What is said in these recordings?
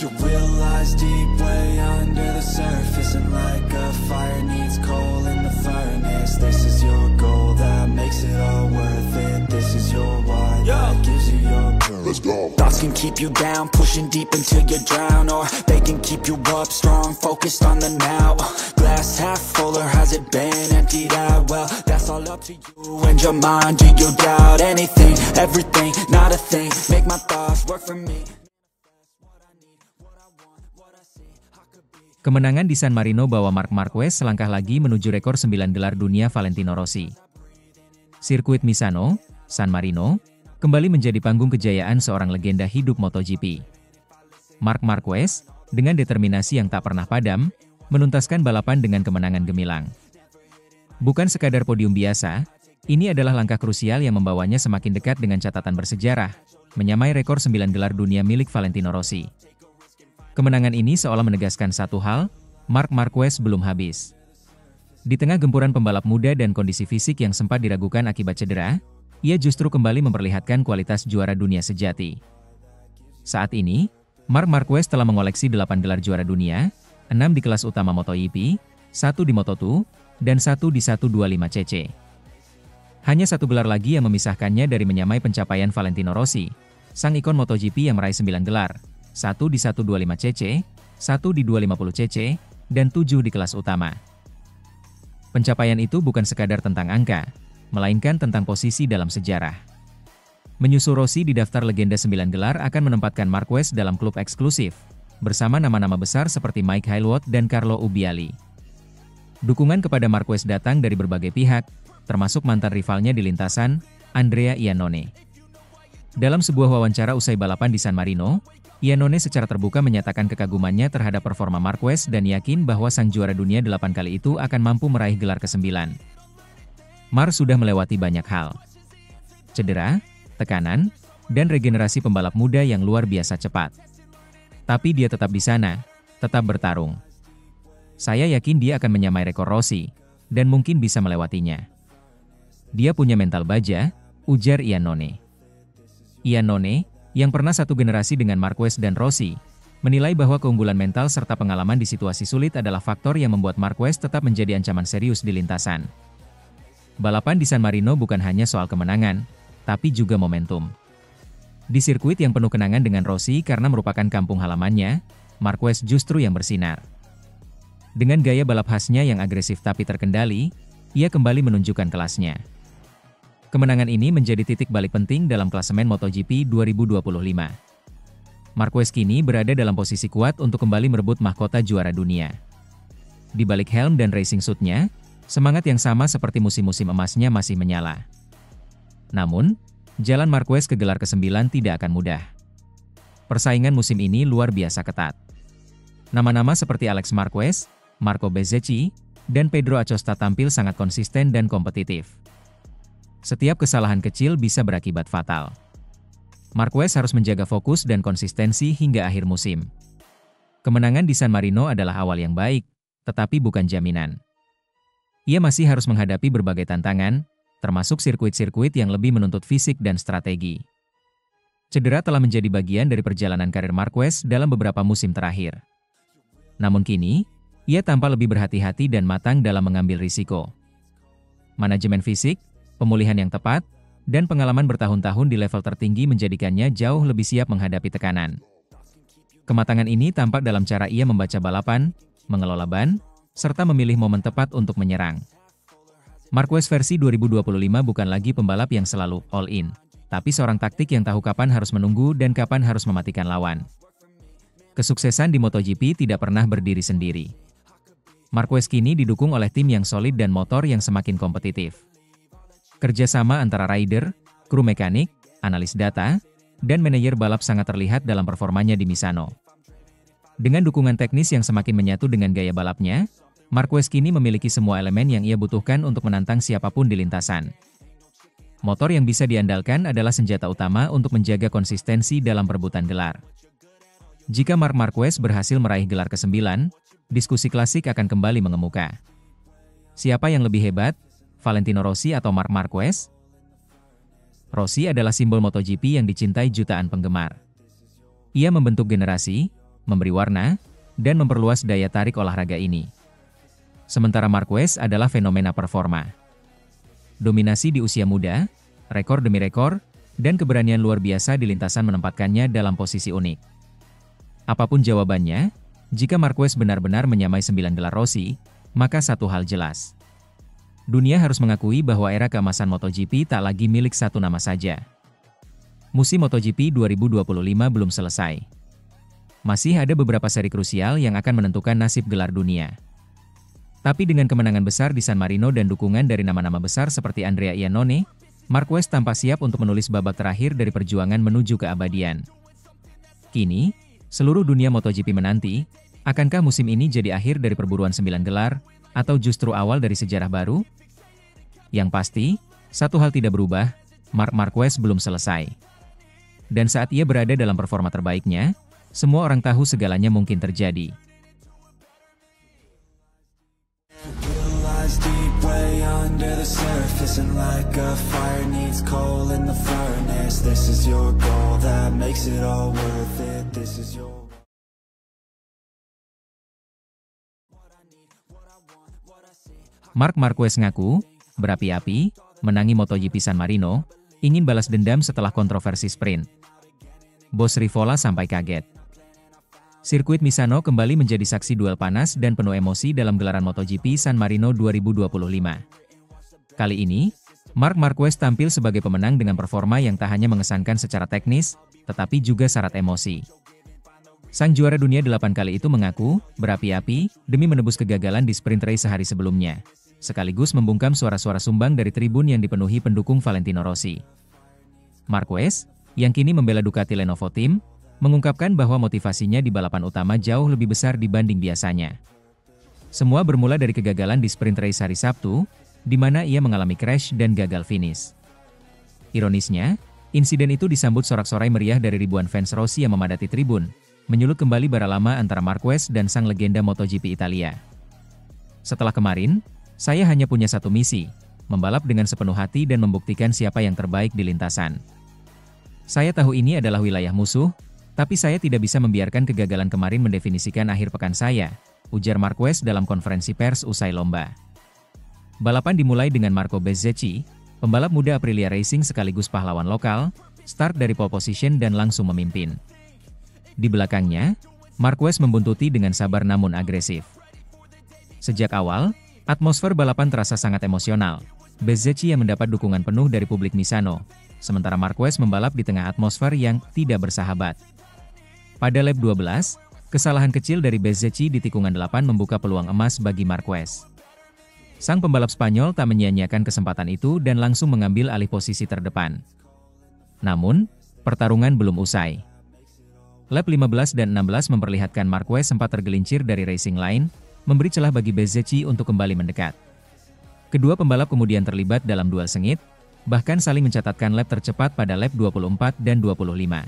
You realize deep way under the surface, and like a fire needs coal in the furnace. This is your goal that makes it all worth it. This is your why that gives you your purpose. Let's go. Thoughts can keep you down, pushing deep until you drown, or they can keep you up strong, focused on the now. Glass half full, or has it been emptied out? Well, that's all up to you and your mind. Do you doubt anything, everything, not a thing? Make my thoughts work for me. Kemenangan di San Marino bawa Marc Marquez selangkah lagi menuju rekor 9 gelar dunia Valentino Rossi. Sirkuit Misano, San Marino, kembali menjadi panggung kejayaan seorang legenda hidup MotoGP. Marc Marquez, dengan determinasi yang tak pernah padam, menuntaskan balapan dengan kemenangan gemilang. Bukan sekadar podium biasa, ini adalah langkah krusial yang membawanya semakin dekat dengan catatan bersejarah, menyamai rekor 9 gelar dunia milik Valentino Rossi. Kemenangan ini seolah menegaskan satu hal, Marc Marquez belum habis. Di tengah gempuran pembalap muda dan kondisi fisik yang sempat diragukan akibat cedera, ia justru kembali memperlihatkan kualitas juara dunia sejati. Saat ini, Marc Marquez telah mengoleksi 8 gelar juara dunia, 6 di kelas utama MotoGP, 1 di Moto2, dan 1 di 125cc. Hanya satu gelar lagi yang memisahkannya dari menyamai pencapaian Valentino Rossi, sang ikon MotoGP yang meraih 9 gelar. 1 di 125cc, 1 di 250cc, dan 7 di kelas utama. Pencapaian itu bukan sekadar tentang angka, melainkan tentang posisi dalam sejarah. Menyusul Rossi di daftar legenda 9 gelar akan menempatkan Marquez dalam klub eksklusif, bersama nama-nama besar seperti Mike Hailwood dan Carlo Ubbiali. Dukungan kepada Marquez datang dari berbagai pihak, termasuk mantan rivalnya di lintasan, Andrea Iannone. Dalam sebuah wawancara usai balapan di San Marino, Iannone secara terbuka menyatakan kekagumannya terhadap performa Marquez dan yakin bahwa sang juara dunia 8 kali itu akan mampu meraih gelar ke-9. Mar sudah melewati banyak hal. Cedera, tekanan, dan regenerasi pembalap muda yang luar biasa cepat. Tapi dia tetap di sana, tetap bertarung. Saya yakin dia akan menyamai rekor Rossi, dan mungkin bisa melewatinya. Dia punya mental baja, ujar Iannone. Iannone, yang pernah satu generasi dengan Marquez dan Rossi, menilai bahwa keunggulan mental serta pengalaman di situasi sulit adalah faktor yang membuat Marquez tetap menjadi ancaman serius di lintasan. Balapan di San Marino bukan hanya soal kemenangan, tapi juga momentum. Di sirkuit yang penuh kenangan dengan Rossi karena merupakan kampung halamannya, Marquez justru yang bersinar. Dengan gaya balap khasnya yang agresif tapi terkendali, ia kembali menunjukkan kelasnya. Kemenangan ini menjadi titik balik penting dalam klasemen MotoGP 2025. Marquez kini berada dalam posisi kuat untuk kembali merebut mahkota juara dunia. Di balik helm dan racing suit-nya, semangat yang sama seperti musim-musim emasnya masih menyala. Namun, jalan Marquez ke gelar ke-9 tidak akan mudah. Persaingan musim ini luar biasa ketat. Nama-nama seperti Alex Marquez, Marco Bezzecchi, dan Pedro Acosta tampil sangat konsisten dan kompetitif. Setiap kesalahan kecil bisa berakibat fatal. Marquez harus menjaga fokus dan konsistensi hingga akhir musim. Kemenangan di San Marino adalah awal yang baik, tetapi bukan jaminan. Ia masih harus menghadapi berbagai tantangan, termasuk sirkuit-sirkuit yang lebih menuntut fisik dan strategi. Cedera telah menjadi bagian dari perjalanan karir Marquez dalam beberapa musim terakhir. Namun kini, ia tampak lebih berhati-hati dan matang dalam mengambil risiko. Manajemen fisik, pemulihan yang tepat, dan pengalaman bertahun-tahun di level tertinggi menjadikannya jauh lebih siap menghadapi tekanan. Kematangan ini tampak dalam cara ia membaca balapan, mengelola ban, serta memilih momen tepat untuk menyerang. Marquez versi 2025 bukan lagi pembalap yang selalu all-in, tapi seorang taktik yang tahu kapan harus menunggu dan kapan harus mematikan lawan. Kesuksesan di MotoGP tidak pernah berdiri sendiri. Marquez kini didukung oleh tim yang solid dan motor yang semakin kompetitif. Kerjasama antara rider, kru mekanik, analis data, dan manajer balap sangat terlihat dalam performanya di Misano. Dengan dukungan teknis yang semakin menyatu dengan gaya balapnya, Marquez kini memiliki semua elemen yang ia butuhkan untuk menantang siapapun di lintasan. Motor yang bisa diandalkan adalah senjata utama untuk menjaga konsistensi dalam perebutan gelar. Jika Marc Marquez berhasil meraih gelar ke-9, diskusi klasik akan kembali mengemuka. Siapa yang lebih hebat, Valentino Rossi atau Marc Marquez? Rossi adalah simbol MotoGP yang dicintai jutaan penggemar. Ia membentuk generasi, memberi warna, dan memperluas daya tarik olahraga ini. Sementara Marquez adalah fenomena performa. Dominasi di usia muda, rekor demi rekor, dan keberanian luar biasa di lintasan menempatkannya dalam posisi unik. Apapun jawabannya, jika Marquez benar-benar menyamai 9 gelar Rossi, maka satu hal jelas. Dunia harus mengakui bahwa era keemasan MotoGP tak lagi milik satu nama saja. Musim MotoGP 2025 belum selesai. Masih ada beberapa seri krusial yang akan menentukan nasib gelar dunia. Tapi dengan kemenangan besar di San Marino dan dukungan dari nama-nama besar seperti Andrea Iannone, Marquez tampak siap untuk menulis babak terakhir dari perjuangan menuju keabadian. Kini, seluruh dunia MotoGP menanti, akankah musim ini jadi akhir dari perburuan 9 gelar, atau justru awal dari sejarah baru? Yang pasti, satu hal tidak berubah, Marc Marquez belum selesai. Dan saat ia berada dalam performa terbaiknya, semua orang tahu segalanya mungkin terjadi. Marc Marquez ngaku, berapi-api, menangi MotoGP San Marino, ingin balas dendam setelah kontroversi sprint. Bos Rivola sampai kaget. Sirkuit Misano kembali menjadi saksi duel panas dan penuh emosi dalam gelaran MotoGP San Marino 2025. Kali ini, Marc Marquez tampil sebagai pemenang dengan performa yang tak hanya mengesankan secara teknis, tetapi juga syarat emosi. Sang juara dunia 8 kali itu mengaku, berapi-api, demi menebus kegagalan di sprint race sehari sebelumnya, sekaligus membungkam suara-suara sumbang dari tribun yang dipenuhi pendukung Valentino Rossi. Marquez, yang kini membela Ducati Lenovo Team, mengungkapkan bahwa motivasinya di balapan utama jauh lebih besar dibanding biasanya. Semua bermula dari kegagalan di sprint race hari Sabtu, di mana ia mengalami crash dan gagal finish. Ironisnya, insiden itu disambut sorak-sorai meriah dari ribuan fans Rossi yang memadati tribun, menyulut kembali bara lama antara Marquez dan sang legenda MotoGP Italia. Setelah kemarin, saya hanya punya satu misi, membalap dengan sepenuh hati dan membuktikan siapa yang terbaik di lintasan. Saya tahu ini adalah wilayah musuh, tapi saya tidak bisa membiarkan kegagalan kemarin mendefinisikan akhir pekan saya, ujar Marquez dalam konferensi pers usai lomba. Balapan dimulai dengan Marco Bezzecchi, pembalap muda Aprilia Racing sekaligus pahlawan lokal, start dari pole position dan langsung memimpin. Di belakangnya, Marquez membuntuti dengan sabar namun agresif. Sejak awal, atmosfer balapan terasa sangat emosional. Bezzecchi yang mendapat dukungan penuh dari publik Misano, sementara Marquez membalap di tengah atmosfer yang tidak bersahabat. Pada lap 12, kesalahan kecil dari Bezzecchi di tikungan 8 membuka peluang emas bagi Marquez. Sang pembalap Spanyol tak menyia-nyiakan kesempatan itu dan langsung mengambil alih posisi terdepan. Namun, pertarungan belum usai. Lap 15 dan 16 memperlihatkan Marquez sempat tergelincir dari racing line, memberi celah bagi Bezzecchi untuk kembali mendekat. Kedua pembalap kemudian terlibat dalam duel sengit, bahkan saling mencatatkan lap tercepat pada lap 24 dan 25.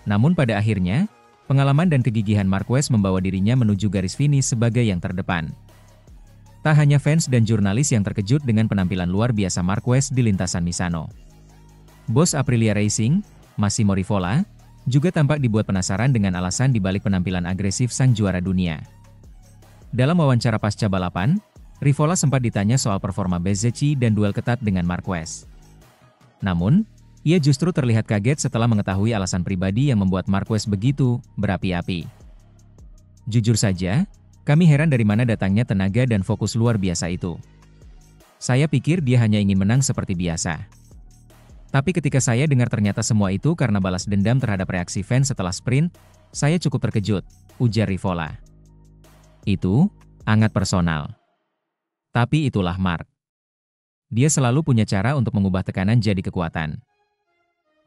Namun pada akhirnya, pengalaman dan kegigihan Marquez membawa dirinya menuju garis finish sebagai yang terdepan. Tak hanya fans dan jurnalis yang terkejut dengan penampilan luar biasa Marquez di lintasan Misano. Bos Aprilia Racing, Massimo Rivola, juga tampak dibuat penasaran dengan alasan dibalik penampilan agresif sang juara dunia. Dalam wawancara pasca balapan, Rivola sempat ditanya soal performa Bezzecchi dan duel ketat dengan Marquez. Namun, ia justru terlihat kaget setelah mengetahui alasan pribadi yang membuat Marquez begitu berapi-api. Jujur saja, kami heran dari mana datangnya tenaga dan fokus luar biasa itu. Saya pikir dia hanya ingin menang seperti biasa. Tapi ketika saya dengar ternyata semua itu karena balas dendam terhadap reaksi fans setelah sprint, saya cukup terkejut, ujar Rivola. Itu sangat personal. Tapi itulah Marc. Dia selalu punya cara untuk mengubah tekanan jadi kekuatan.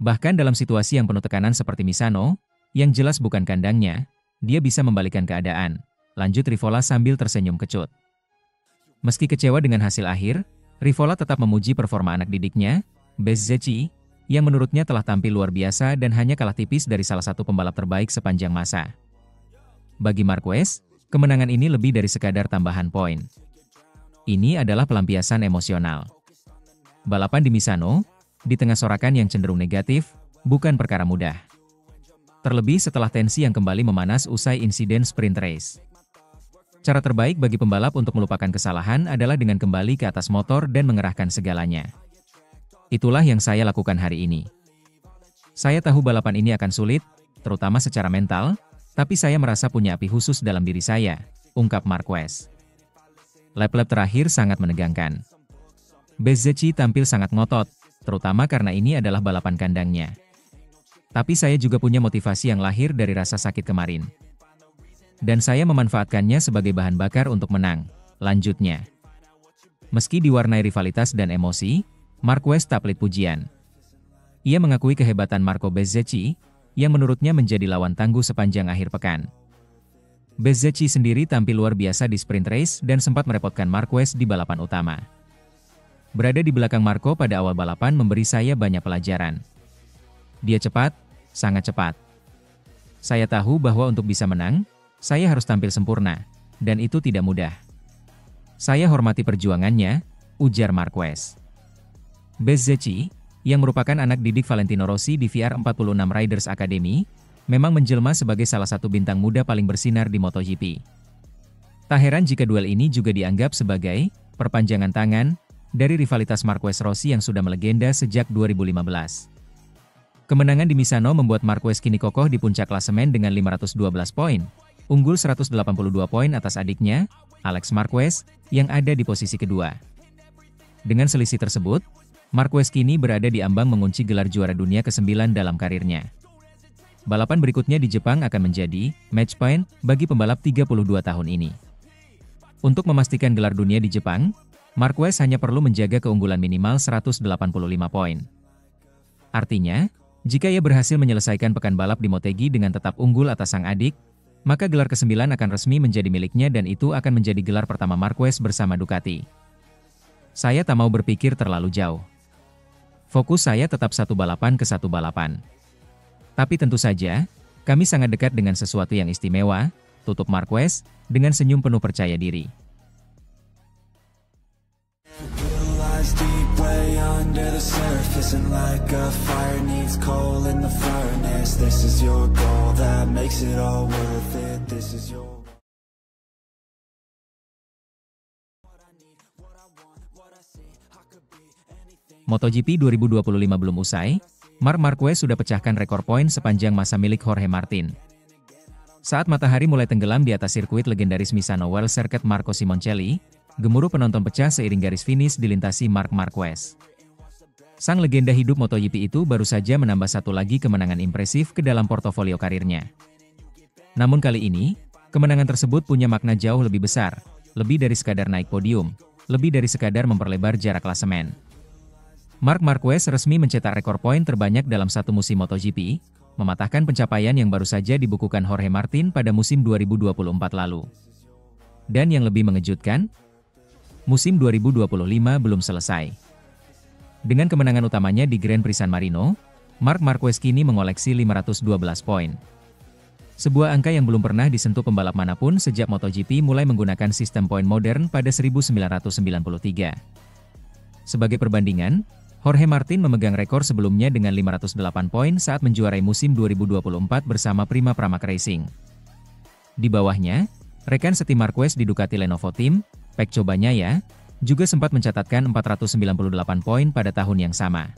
Bahkan dalam situasi yang penuh tekanan seperti Misano, yang jelas bukan kandangnya, dia bisa membalikkan keadaan, lanjut Rivola sambil tersenyum kecut. Meski kecewa dengan hasil akhir, Rivola tetap memuji performa anak didiknya, Bezzecchi, yang menurutnya telah tampil luar biasa dan hanya kalah tipis dari salah satu pembalap terbaik sepanjang masa. Bagi Marquez, kemenangan ini lebih dari sekadar tambahan poin. Ini adalah pelampiasan emosional. Balapan di Misano, di tengah sorakan yang cenderung negatif, bukan perkara mudah. terlebih setelah tensi yang kembali memanas usai insiden sprint race. Cara terbaik bagi pembalap untuk melupakan kesalahan adalah dengan kembali ke atas motor dan mengerahkan segalanya. Itulah yang saya lakukan hari ini. Saya tahu balapan ini akan sulit, terutama secara mental, tapi saya merasa punya api khusus dalam diri saya, ungkap Marquez. Lap-lap terakhir sangat menegangkan. Bezzecchi tampil sangat ngotot, terutama karena ini adalah balapan kandangnya. Tapi saya juga punya motivasi yang lahir dari rasa sakit kemarin. Dan saya memanfaatkannya sebagai bahan bakar untuk menang, lanjutnya. Meski diwarnai rivalitas dan emosi, Marquez tak pelit pujian. Ia mengakui kehebatan Marco Bezzecchi, yang menurutnya menjadi lawan tangguh sepanjang akhir pekan. Bezzecchi sendiri tampil luar biasa di sprint race dan sempat merepotkan Marquez di balapan utama. Berada di belakang Marco pada awal balapan memberi saya banyak pelajaran. Dia cepat, sangat cepat. Saya tahu bahwa untuk bisa menang, saya harus tampil sempurna, dan itu tidak mudah. Saya hormati perjuangannya, ujar Marquez. Bezzecchi, yang merupakan anak didik Valentino Rossi di VR46 Riders Academy, memang menjelma sebagai salah satu bintang muda paling bersinar di MotoGP. Tak heran jika duel ini juga dianggap sebagai perpanjangan tangan dari rivalitas Marquez-Rossi yang sudah melegenda sejak 2015. Kemenangan di Misano membuat Marquez kini kokoh di puncak klasemen dengan 512 poin, unggul 182 poin atas adiknya, Alex Marquez, yang ada di posisi kedua. Dengan selisih tersebut, Marquez kini berada di ambang mengunci gelar juara dunia ke-9 dalam karirnya. Balapan berikutnya di Jepang akan menjadi match point bagi pembalap 32 tahun ini. Untuk memastikan gelar dunia di Jepang, Marquez hanya perlu menjaga keunggulan minimal 185 poin. Artinya, jika ia berhasil menyelesaikan pekan balap di Motegi dengan tetap unggul atas sang adik, maka gelar ke-9 akan resmi menjadi miliknya dan itu akan menjadi gelar pertama Marquez bersama Ducati. Saya tak mau berpikir terlalu jauh. Fokus saya tetap satu balapan ke satu balapan. Tapi tentu saja, kami sangat dekat dengan sesuatu yang istimewa, tutup Marquez, dengan senyum penuh percaya diri. MotoGP 2025 belum usai, Marc Marquez sudah pecahkan rekor poin sepanjang masa milik Jorge Martin. Saat matahari mulai tenggelam di atas sirkuit legendaris Misano World Circuit Marco Simoncelli, gemuruh penonton pecah seiring garis finish dilintasi Marc Marquez. Sang legenda hidup MotoGP itu baru saja menambah satu lagi kemenangan impresif ke dalam portofolio karirnya. Namun kali ini, kemenangan tersebut punya makna jauh lebih besar, lebih dari sekadar naik podium, lebih dari sekadar memperlebar jarak klasemen. Marc Marquez resmi mencetak rekor poin terbanyak dalam satu musim MotoGP, mematahkan pencapaian yang baru saja dibukukan Jorge Martin pada musim 2024 lalu. Dan yang lebih mengejutkan, musim 2025 belum selesai. Dengan kemenangan utamanya di Grand Prix San Marino, Marc Marquez kini mengoleksi 512 poin. Sebuah angka yang belum pernah disentuh pembalap manapun sejak MotoGP mulai menggunakan sistem poin modern pada 1993. Sebagai perbandingan, Jorge Martin memegang rekor sebelumnya dengan 508 poin saat menjuarai musim 2024 bersama Prima Pramac Racing. Di bawahnya, rekan setim Marquez di Ducati Lenovo Team, Pecco Bagnaia, juga sempat mencatatkan 498 poin pada tahun yang sama.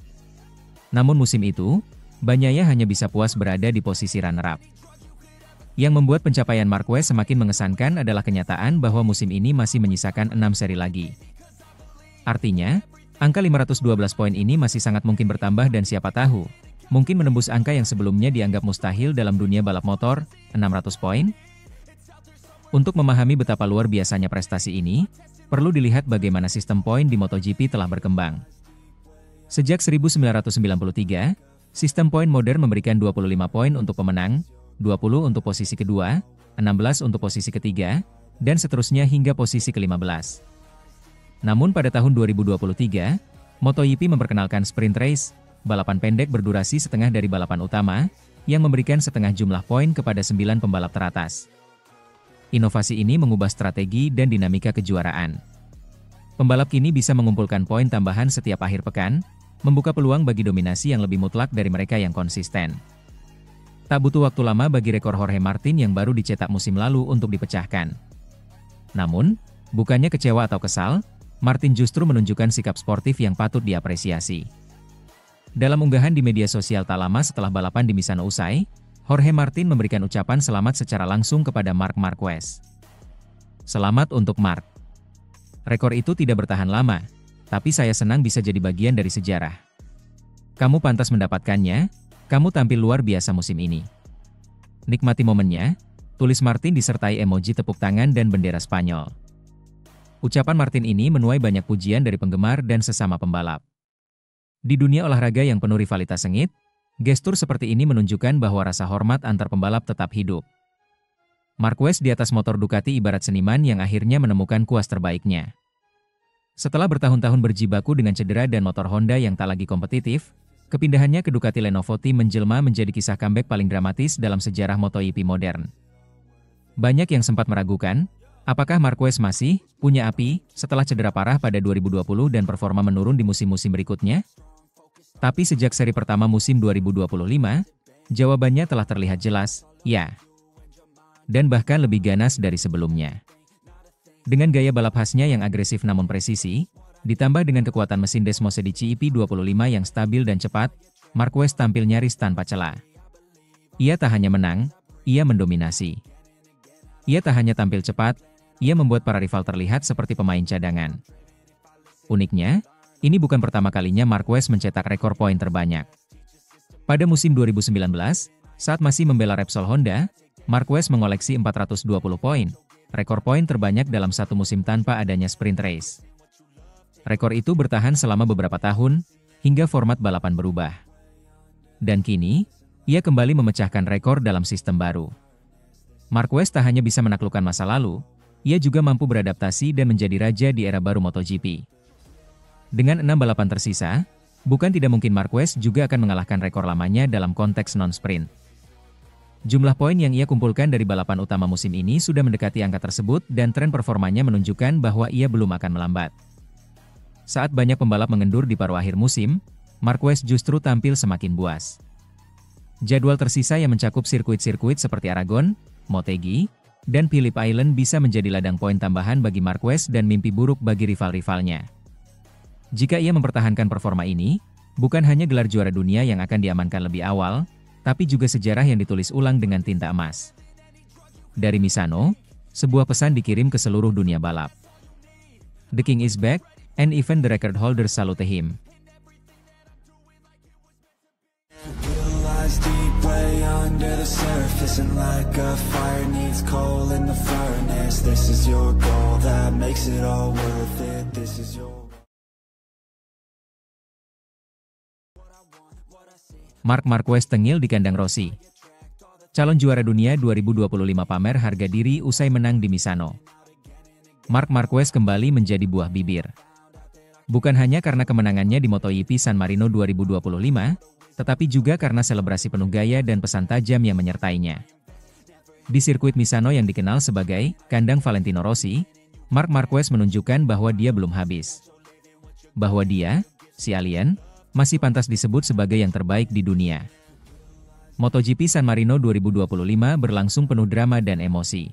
Namun musim itu, Bagnaia hanya bisa puas berada di posisi runner-up. Yang membuat pencapaian Marquez semakin mengesankan adalah kenyataan bahwa musim ini masih menyisakan 6 seri lagi. Artinya, angka 512 poin ini masih sangat mungkin bertambah dan siapa tahu, mungkin menembus angka yang sebelumnya dianggap mustahil dalam dunia balap motor, 600 poin. Untuk memahami betapa luar biasanya prestasi ini, perlu dilihat bagaimana sistem poin di MotoGP telah berkembang. Sejak 1993, sistem poin modern memberikan 25 poin untuk pemenang, 20 untuk posisi kedua, 16 untuk posisi ketiga, dan seterusnya hingga posisi ke-15. Namun pada tahun 2023, MotoGP memperkenalkan sprint race, balapan pendek berdurasi setengah dari balapan utama, yang memberikan setengah jumlah poin kepada 9 pembalap teratas. Inovasi ini mengubah strategi dan dinamika kejuaraan. Pembalap kini bisa mengumpulkan poin tambahan setiap akhir pekan, membuka peluang bagi dominasi yang lebih mutlak dari mereka yang konsisten. Tak butuh waktu lama bagi rekor Jorge Martin yang baru dicetak musim lalu untuk dipecahkan. Namun, bukannya kecewa atau kesal, Martin justru menunjukkan sikap sportif yang patut diapresiasi. Dalam unggahan di media sosial tak lama setelah balapan di Misano usai, Jorge Martin memberikan ucapan selamat secara langsung kepada Marc Marquez. Selamat untuk Marc. Rekor itu tidak bertahan lama, tapi saya senang bisa jadi bagian dari sejarah. Kamu pantas mendapatkannya, kamu tampil luar biasa musim ini. Nikmati momennya, tulis Martin disertai emoji tepuk tangan dan bendera Spanyol. Ucapan Martin ini menuai banyak pujian dari penggemar dan sesama pembalap. Di dunia olahraga yang penuh rivalitas sengit, gestur seperti ini menunjukkan bahwa rasa hormat antar pembalap tetap hidup. Marquez di atas motor Ducati ibarat seniman yang akhirnya menemukan kuas terbaiknya. Setelah bertahun-tahun berjibaku dengan cedera dan motor Honda yang tak lagi kompetitif, kepindahannya ke Ducati Lenovo Team menjelma menjadi kisah comeback paling dramatis dalam sejarah MotoGP modern. Banyak yang sempat meragukan, apakah Marquez masih punya api setelah cedera parah pada 2020 dan performa menurun di musim-musim berikutnya? Tapi sejak seri pertama musim 2025, jawabannya telah terlihat jelas, ya. Dan bahkan lebih ganas dari sebelumnya. Dengan gaya balap khasnya yang agresif namun presisi, ditambah dengan kekuatan mesin Desmose di CEP25 yang stabil dan cepat, Marquez tampil nyaris tanpa celah. Ia tak hanya menang, ia mendominasi. Ia tak hanya tampil cepat, ia membuat para rival terlihat seperti pemain cadangan. Uniknya, ini bukan pertama kalinya Marquez mencetak rekor poin terbanyak. Pada musim 2019, saat masih membela Repsol Honda, Marquez mengoleksi 420 poin, rekor poin terbanyak dalam satu musim tanpa adanya sprint race. Rekor itu bertahan selama beberapa tahun, hingga format balapan berubah. Dan kini, ia kembali memecahkan rekor dalam sistem baru. Marquez tak hanya bisa menaklukkan masa lalu, ia juga mampu beradaptasi dan menjadi raja di era baru MotoGP. Dengan 6 balapan tersisa, bukan tidak mungkin Marquez juga akan mengalahkan rekor lamanya dalam konteks non-sprint. Jumlah poin yang ia kumpulkan dari balapan utama musim ini sudah mendekati angka tersebut dan tren performanya menunjukkan bahwa ia belum akan melambat. Saat banyak pembalap mengendur di paruh akhir musim, Marquez justru tampil semakin buas. Jadwal tersisa yang mencakup sirkuit-sirkuit seperti Aragon, Motegi, dan Phillip Island bisa menjadi ladang poin tambahan bagi Marquez dan mimpi buruk bagi rival-rivalnya. Jika ia mempertahankan performa ini, bukan hanya gelar juara dunia yang akan diamankan lebih awal, tapi juga sejarah yang ditulis ulang dengan tinta emas. Dari Misano, sebuah pesan dikirim ke seluruh dunia balap. The King is back, and even the record holder salute him. Deep way under the surface, and like a fire needs coal in the furnace. This is your goal that makes it all worth it. This is your. Marc Marquez tengil di kandang Rossi. Calon juara dunia 2025 pamer harga diri usai menang di Misano. Marc Marquez kembali menjadi buah bibir. Bukan hanya karena kemenangannya di MotoGP San Marino 2025, tetapi juga karena selebrasi penuh gaya dan pesan tajam yang menyertainya. Di sirkuit Misano yang dikenal sebagai kandang Valentino Rossi, Marc Marquez menunjukkan bahwa dia belum habis. Bahwa dia, si alien, masih pantas disebut sebagai yang terbaik di dunia. MotoGP San Marino 2025 berlangsung penuh drama dan emosi.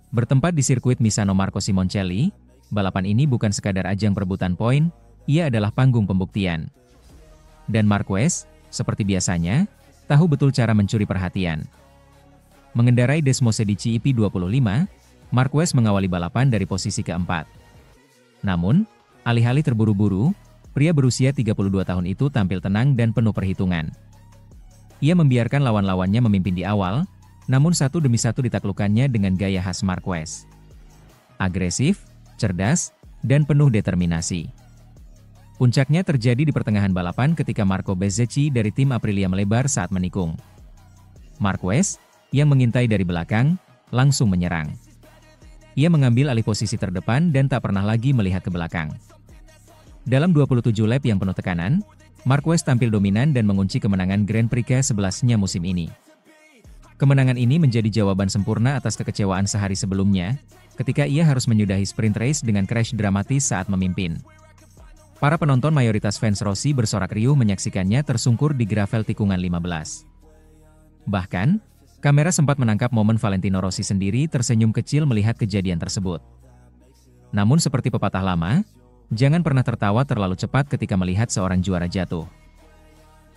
Bertempat di sirkuit Misano Marco Simoncelli, balapan ini bukan sekadar ajang perebutan poin, ia adalah panggung pembuktian. Dan Marquez, seperti biasanya, tahu betul cara mencuri perhatian. Mengendarai Desmose di CEP25, Marquez mengawali balapan dari posisi keempat. Namun, alih-alih terburu-buru, pria berusia 32 tahun itu tampil tenang dan penuh perhitungan. Ia membiarkan lawan-lawannya memimpin di awal, namun satu demi satu ditaklukkannya dengan gaya khas Marquez. Agresif, cerdas, dan penuh determinasi. Puncaknya terjadi di pertengahan balapan ketika Marco Bezzecchi dari tim Aprilia melebar saat menikung. Marquez, yang mengintai dari belakang, langsung menyerang. Ia mengambil alih posisi terdepan dan tak pernah lagi melihat ke belakang. Dalam 27 lap yang penuh tekanan, Marquez tampil dominan dan mengunci kemenangan Grand Prix ke-11-nya musim ini. Kemenangan ini menjadi jawaban sempurna atas kekecewaan sehari sebelumnya, ketika ia harus menyudahi sprint race dengan crash dramatis saat memimpin. Para penonton mayoritas fans Rossi bersorak riuh menyaksikannya tersungkur di gravel tikungan 15. Bahkan, kamera sempat menangkap momen Valentino Rossi sendiri tersenyum kecil melihat kejadian tersebut. Namun seperti pepatah lama, jangan pernah tertawa terlalu cepat ketika melihat seorang juara jatuh.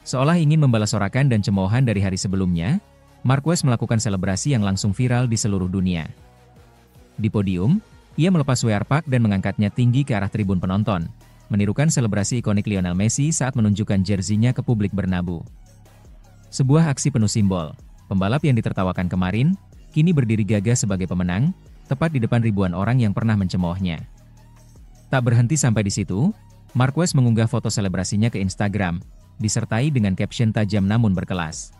Seolah ingin membalas sorakan dan cemoohan dari hari sebelumnya, Marquez melakukan selebrasi yang langsung viral di seluruh dunia. Di podium, ia melepas wearpak dan mengangkatnya tinggi ke arah tribun penonton, menirukan selebrasi ikonik Lionel Messi saat menunjukkan jersinya ke publik Bernabeu. Sebuah aksi penuh simbol, pembalap yang ditertawakan kemarin, kini berdiri gagah sebagai pemenang, tepat di depan ribuan orang yang pernah mencemoohnya. Tak berhenti sampai di situ, Marquez mengunggah foto selebrasinya ke Instagram, disertai dengan caption tajam namun berkelas.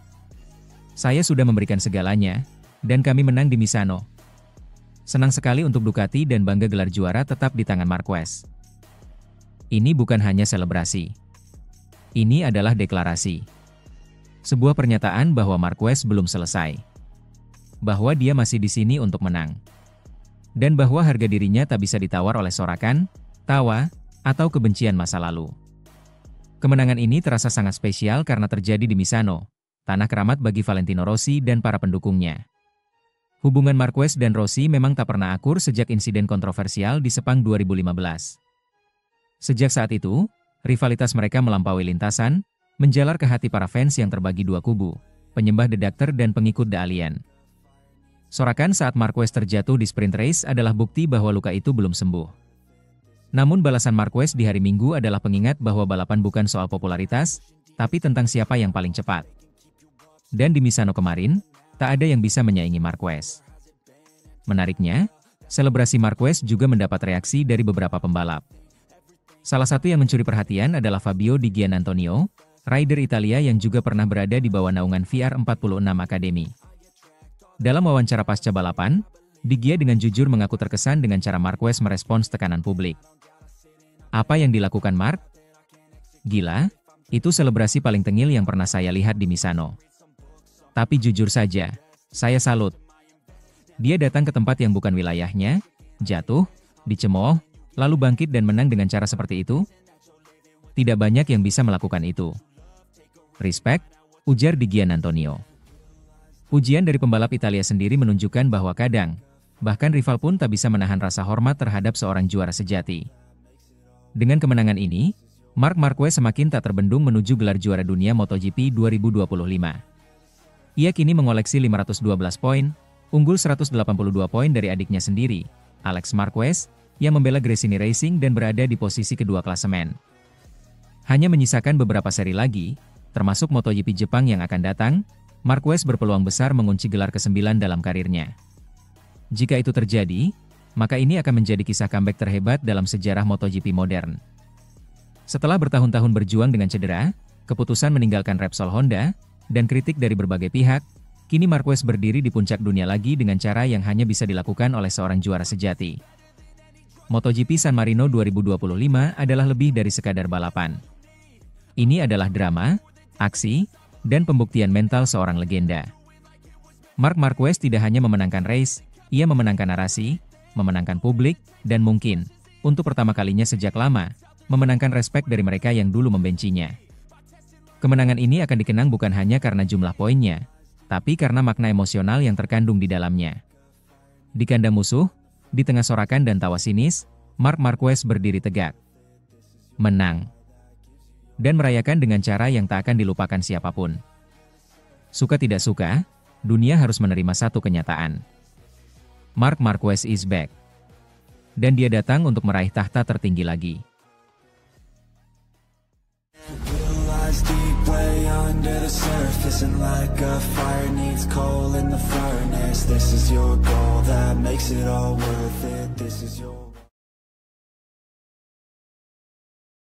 "Saya sudah memberikan segalanya, dan kami menang di Misano. Senang sekali untuk Ducati dan bangga gelar juara tetap di tangan Marquez." Ini bukan hanya selebrasi. Ini adalah deklarasi. Sebuah pernyataan bahwa Marquez belum selesai. Bahwa dia masih di sini untuk menang. Dan bahwa harga dirinya tak bisa ditawar oleh sorakan, tawa, atau kebencian masa lalu. Kemenangan ini terasa sangat spesial karena terjadi di Misano, tanah keramat bagi Valentino Rossi dan para pendukungnya. Hubungan Marquez dan Rossi memang tak pernah akur sejak insiden kontroversial di Sepang 2015. Sejak saat itu, rivalitas mereka melampaui lintasan, menjalar ke hati para fans yang terbagi dua kubu, penyembah The Doctor dan pengikut The Alien. Sorakan saat Marquez terjatuh di sprint race adalah bukti bahwa luka itu belum sembuh. Namun balasan Marquez di hari Minggu adalah pengingat bahwa balapan bukan soal popularitas, tapi tentang siapa yang paling cepat. Dan di Misano kemarin, tak ada yang bisa menyaingi Marquez. Menariknya, selebrasi Marquez juga mendapat reaksi dari beberapa pembalap. Salah satu yang mencuri perhatian adalah Fabio Di Giannantonio, rider Italia yang juga pernah berada di bawah naungan VR46 Academy. Dalam wawancara pasca balapan, Di Gia dengan jujur mengaku terkesan dengan cara Marquez merespons tekanan publik. "Apa yang dilakukan Mark? Gila, itu selebrasi paling tengil yang pernah saya lihat di Misano. Tapi jujur saja, saya salut. Dia datang ke tempat yang bukan wilayahnya, jatuh, dicemooh, lalu bangkit dan menang dengan cara seperti itu. Tidak banyak yang bisa melakukan itu. Respect," ujar Di Giannantonio. Pujian dari pembalap Italia sendiri menunjukkan bahwa kadang, bahkan rival pun tak bisa menahan rasa hormat terhadap seorang juara sejati. Dengan kemenangan ini, Marc Marquez semakin tak terbendung menuju gelar juara dunia MotoGP 2025. Ia kini mengoleksi 512 poin, unggul 182 poin dari adiknya sendiri, Alex Marquez, yang membela Gresini Racing dan berada di posisi kedua klasemen. Hanya menyisakan beberapa seri lagi, termasuk MotoGP Jepang yang akan datang, Marquez berpeluang besar mengunci gelar ke-9 dalam karirnya. Jika itu terjadi, maka ini akan menjadi kisah comeback terhebat dalam sejarah MotoGP modern. Setelah bertahun-tahun berjuang dengan cedera, keputusan meninggalkan Repsol Honda, dan kritik dari berbagai pihak, kini Marquez berdiri di puncak dunia lagi dengan cara yang hanya bisa dilakukan oleh seorang juara sejati. MotoGP San Marino 2025 adalah lebih dari sekadar balapan. Ini adalah drama, aksi, dan pembuktian mental seorang legenda. Marc Marquez tidak hanya memenangkan race, ia memenangkan narasi, memenangkan publik, dan mungkin, untuk pertama kalinya sejak lama, memenangkan respek dari mereka yang dulu membencinya. Kemenangan ini akan dikenang bukan hanya karena jumlah poinnya, tapi karena makna emosional yang terkandung di dalamnya. Di kandang musuh, di tengah sorakan dan tawa sinis, Marc Marquez berdiri tegak. Menang. Dan merayakan dengan cara yang tak akan dilupakan siapapun. Suka tidak suka, dunia harus menerima satu kenyataan. Marc Marquez is back. Dan dia datang untuk meraih tahta tertinggi lagi. This is your goal that makes it all worth it. This is your